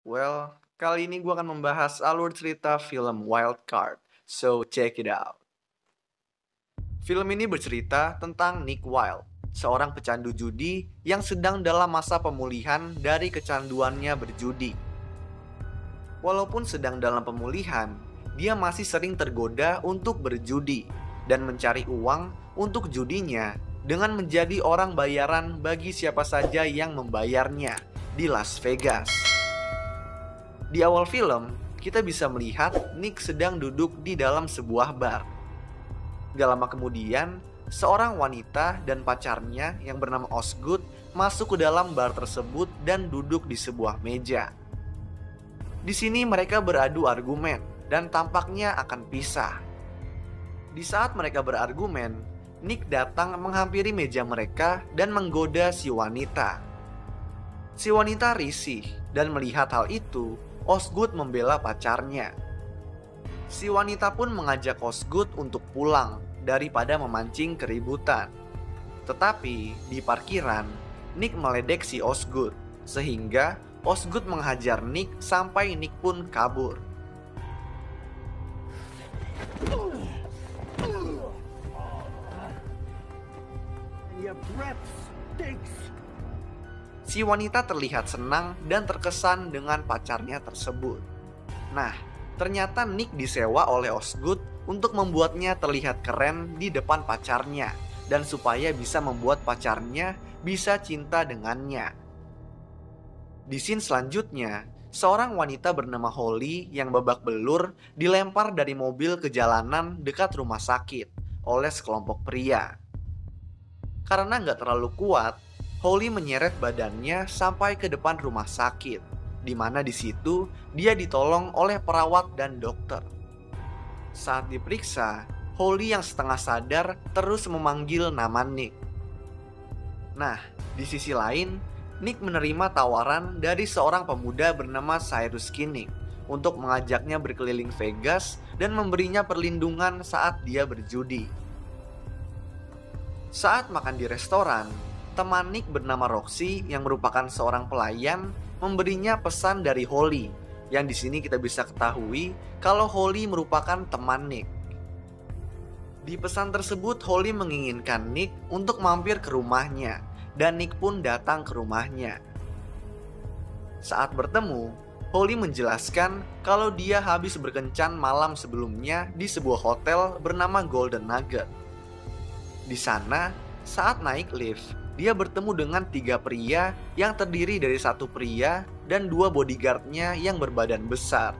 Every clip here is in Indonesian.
Kali ini gue akan membahas alur cerita film Wild Card. So, check it out. Film ini bercerita tentang Nick Wilde, seorang pecandu judi yang sedang dalam masa pemulihan dari kecanduannya berjudi. Walaupun sedang dalam pemulihan, dia masih sering tergoda untuk berjudi dan mencari uang untuk judinya dengan menjadi orang bayaran bagi siapa saja yang membayarnya di Las Vegas. Di awal film, kita bisa melihat Nick sedang duduk di dalam sebuah bar. Gak lama kemudian, seorang wanita dan pacarnya yang bernama Osgood masuk ke dalam bar tersebut dan duduk di sebuah meja. Di sini mereka beradu argumen dan tampaknya akan pisah. Di saat mereka berargumen, Nick datang menghampiri meja mereka dan menggoda si wanita. Si wanita risih dan melihat hal itu, Osgood membela pacarnya. Si wanita pun mengajak Osgood untuk pulang daripada memancing keributan. Tetapi di parkiran, Nick meledek si Osgood, sehingga Osgood menghajar Nick sampai Nick pun kabur. Si wanita terlihat senang dan terkesan dengan pacarnya tersebut. Nah, ternyata Nick disewa oleh Osgood untuk membuatnya terlihat keren di depan pacarnya dan supaya bisa membuat pacarnya bisa cinta dengannya. Di scene selanjutnya, seorang wanita bernama Holly yang babak belur dilempar dari mobil ke jalanan dekat rumah sakit oleh sekelompok pria. Karena nggak terlalu kuat, Holly menyeret badannya sampai ke depan rumah sakit, di mana di situ dia ditolong oleh perawat dan dokter. Saat diperiksa, Holly yang setengah sadar terus memanggil nama Nick. Nah, di sisi lain, Nick menerima tawaran dari seorang pemuda bernama Cyrus Kinnick untuk mengajaknya berkeliling Vegas dan memberinya perlindungan saat dia berjudi. Saat makan di restoran, teman Nick bernama Roxy yang merupakan seorang pelayan memberinya pesan dari Holly, yang di sini kita bisa ketahui kalau Holly merupakan teman Nick. Di pesan tersebut, Holly menginginkan Nick untuk mampir ke rumahnya, dan Nick pun datang ke rumahnya. Saat bertemu, Holly menjelaskan kalau dia habis berkencan malam sebelumnya di sebuah hotel bernama Golden Nugget. Di sana, saat naik lift, dia bertemu dengan 3 pria yang terdiri dari 1 pria dan 2 bodyguardnya yang berbadan besar.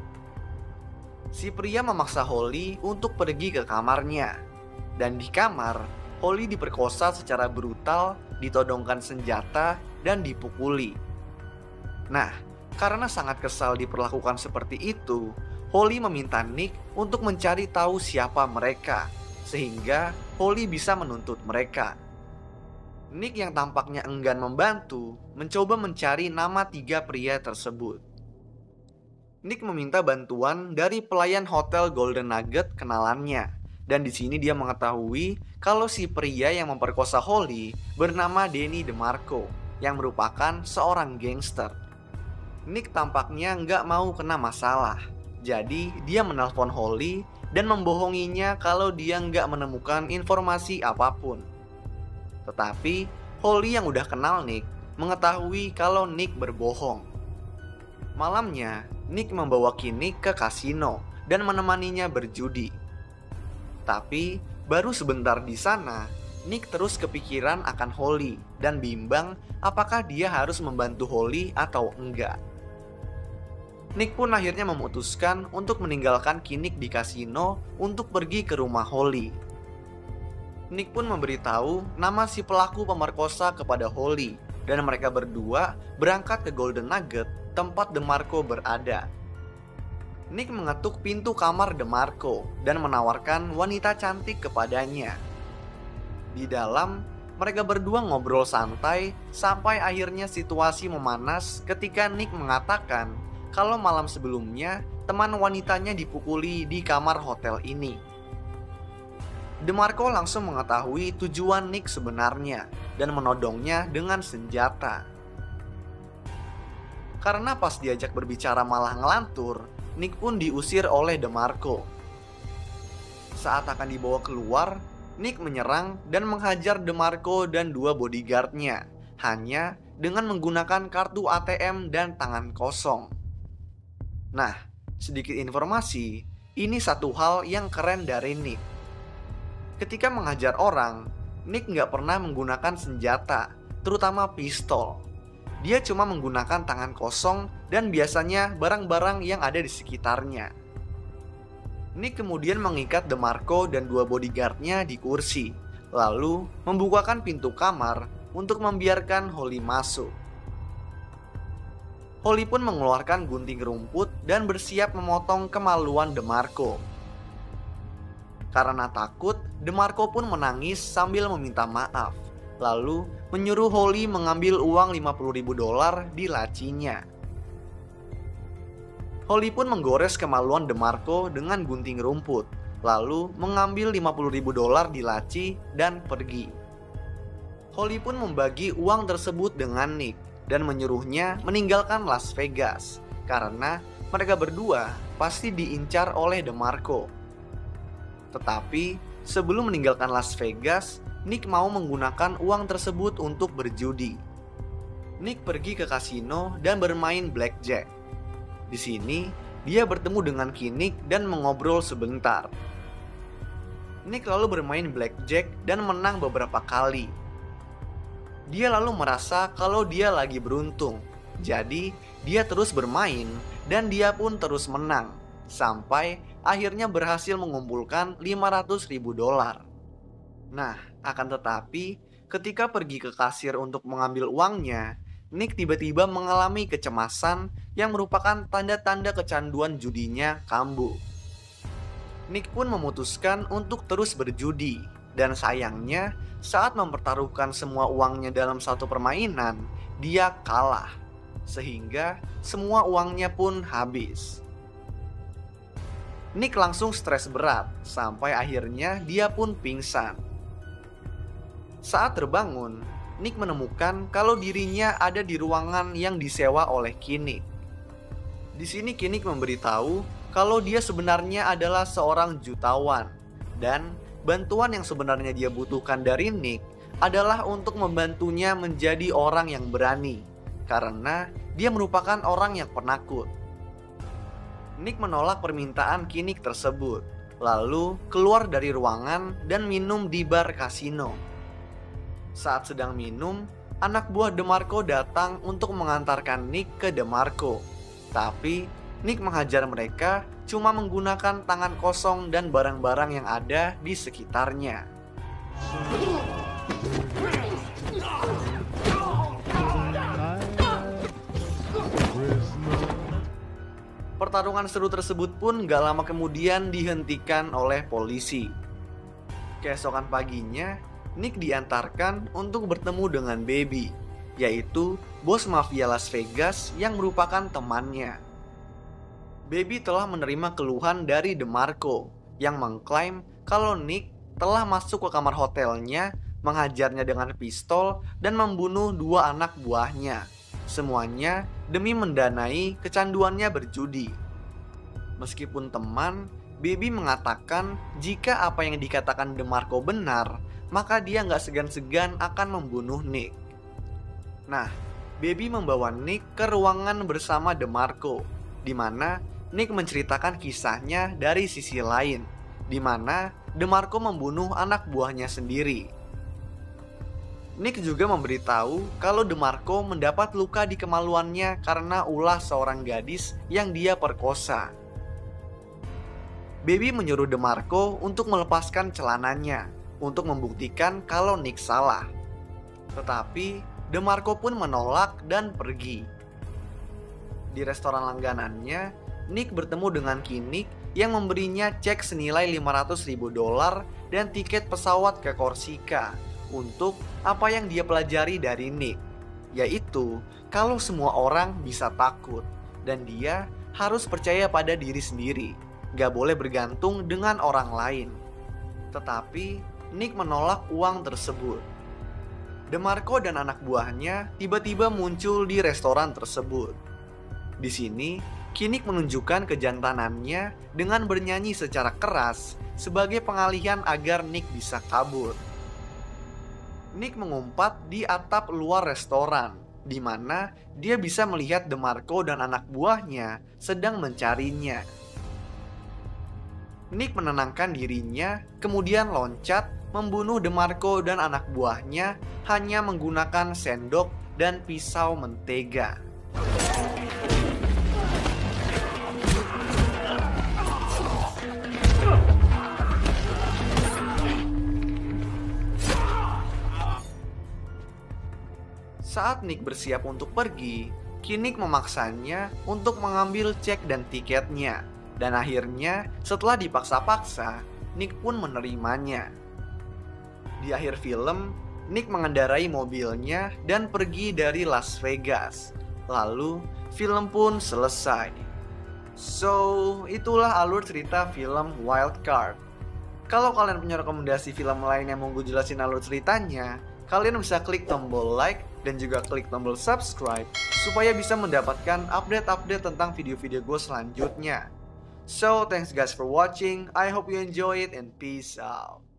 Si pria memaksa Holly untuk pergi ke kamarnya. Dan di kamar, Holly diperkosa secara brutal, ditodongkan senjata, dan dipukuli. Nah, karena sangat kesal diperlakukan seperti itu, Holly meminta Nick untuk mencari tahu siapa mereka, sehingga Holly bisa menuntut mereka. Nick yang tampaknya enggan membantu, mencoba mencari nama 3 pria tersebut. Nick meminta bantuan dari pelayan hotel Golden Nugget kenalannya, dan di sini dia mengetahui kalau si pria yang memperkosa Holly bernama Danny DeMarco, yang merupakan seorang gangster. Nick tampaknya nggak mau kena masalah, jadi dia menelpon Holly dan membohonginya kalau dia nggak menemukan informasi apapun. Tetapi Holly yang udah kenal Nick mengetahui kalau Nick berbohong. Malamnya, Nick membawa Kinnick ke kasino dan menemaninya berjudi. Tapi baru sebentar di sana, Nick terus kepikiran akan Holly dan bimbang apakah dia harus membantu Holly atau enggak. Nick pun akhirnya memutuskan untuk meninggalkan Kinnick di kasino untuk pergi ke rumah Holly. Nick pun memberitahu nama si pelaku pemerkosa kepada Holly, dan mereka berdua berangkat ke Golden Nugget, tempat DeMarco berada. Nick mengetuk pintu kamar DeMarco dan menawarkan wanita cantik kepadanya. Di dalam, mereka berdua ngobrol santai sampai akhirnya situasi memanas ketika Nick mengatakan kalau malam sebelumnya teman wanitanya dipukuli di kamar hotel ini. DeMarco langsung mengetahui tujuan Nick sebenarnya dan menodongnya dengan senjata. Karena pas diajak berbicara malah ngelantur, Nick pun diusir oleh DeMarco. Saat akan dibawa keluar, Nick menyerang dan menghajar DeMarco dan 2 bodyguardnya hanya dengan menggunakan kartu ATM dan tangan kosong. Nah, sedikit informasi, ini satu hal yang keren dari Nick. Ketika menghajar orang, Nick nggak pernah menggunakan senjata, terutama pistol. Dia cuma menggunakan tangan kosong dan biasanya barang-barang yang ada di sekitarnya. Nick kemudian mengikat DeMarco dan 2 bodyguardnya di kursi, lalu membukakan pintu kamar untuk membiarkan Holly masuk. Holly pun mengeluarkan gunting rumput dan bersiap memotong kemaluan DeMarco. Karena takut, DeMarco pun menangis sambil meminta maaf, lalu menyuruh Holly mengambil uang $50.000 di lacinya. Holly pun menggores kemaluan DeMarco dengan gunting rumput, lalu mengambil $50.000 di laci dan pergi. Holly pun membagi uang tersebut dengan Nick dan menyuruhnya meninggalkan Las Vegas karena mereka berdua pasti diincar oleh DeMarco. Tetapi sebelum meninggalkan Las Vegas, Nick mau menggunakan uang tersebut untuk berjudi. Nick pergi ke kasino dan bermain blackjack. Di sini, dia bertemu dengan Kinnick dan mengobrol sebentar. Nick lalu bermain blackjack dan menang beberapa kali. Dia lalu merasa kalau dia lagi beruntung. Jadi, dia terus bermain dan dia pun terus menang. Sampai akhirnya berhasil mengumpulkan $500.000. Nah, akan tetapi ketika pergi ke kasir untuk mengambil uangnya, Nick tiba-tiba mengalami kecemasan yang merupakan tanda-tanda kecanduan judinya kambuh. Nick pun memutuskan untuk terus berjudi, dan sayangnya saat mempertaruhkan semua uangnya dalam satu permainan, dia kalah, sehingga semua uangnya pun habis. Nick langsung stres berat, sampai akhirnya dia pun pingsan. Saat terbangun, Nick menemukan kalau dirinya ada di ruangan yang disewa oleh Kinnick. Di sini Kinnick memberitahu kalau dia sebenarnya adalah seorang jutawan dan bantuan yang sebenarnya dia butuhkan dari Nick adalah untuk membantunya menjadi orang yang berani karena dia merupakan orang yang penakut. Nick menolak permintaan Kinnick tersebut, lalu keluar dari ruangan dan minum di bar kasino. Saat sedang minum, anak buah DeMarco datang untuk mengantarkan Nick ke DeMarco. Tapi Nick menghajar mereka cuma menggunakan tangan kosong dan barang-barang yang ada di sekitarnya. Pertarungan seru tersebut pun gak lama kemudian dihentikan oleh polisi. Keesokan paginya, Nick diantarkan untuk bertemu dengan Baby, yaitu bos mafia Las Vegas yang merupakan temannya. Baby telah menerima keluhan dari DeMarco yang mengklaim kalau Nick telah masuk ke kamar hotelnya, menghajarnya dengan pistol dan membunuh 2 anak buahnya. Semuanya demi mendanai kecanduannya berjudi. Meskipun teman, Baby mengatakan jika apa yang dikatakan DeMarco benar, maka dia nggak segan-segan akan membunuh Nick. Nah, Baby membawa Nick ke ruangan bersama DeMarco, di mana Nick menceritakan kisahnya dari sisi lain, di mana DeMarco membunuh anak buahnya sendiri. Nick juga memberitahu kalau DeMarco mendapat luka di kemaluannya karena ulah seorang gadis yang dia perkosa. Baby menyuruh DeMarco untuk melepaskan celananya untuk membuktikan kalau Nick salah. Tetapi DeMarco pun menolak dan pergi. Di restoran langganannya, Nick bertemu dengan Kinnick yang memberinya cek senilai $500.000 dan tiket pesawat ke Korsika untuk apa yang dia pelajari dari Nick, yaitu kalau semua orang bisa takut dan dia harus percaya pada diri sendiri, gak boleh bergantung dengan orang lain. Tetapi Nick menolak uang tersebut. DeMarco dan anak buahnya tiba-tiba muncul di restoran tersebut. Di sini, Kinnick menunjukkan kejantanannya dengan bernyanyi secara keras sebagai pengalihan agar Nick bisa kabur. Nick mengumpat di atap luar restoran, di mana dia bisa melihat DeMarco dan anak buahnya sedang mencarinya. Nick menenangkan dirinya, kemudian loncat, membunuh DeMarco dan anak buahnya hanya menggunakan sendok dan pisau mentega. Saat Nick bersiap untuk pergi, Kinnick memaksanya untuk mengambil cek dan tiketnya. Dan akhirnya, setelah dipaksa-paksa, Nick pun menerimanya. Di akhir film, Nick mengendarai mobilnya dan pergi dari Las Vegas. Lalu, film pun selesai. So, itulah alur cerita film Wild Card. Kalau kalian punya rekomendasi film lain yang mau gue jelasin alur ceritanya, kalian bisa klik tombol like dan juga klik tombol subscribe supaya bisa mendapatkan update-update tentang video-video gue selanjutnya. So, thanks guys for watching. I hope you enjoy it and peace out.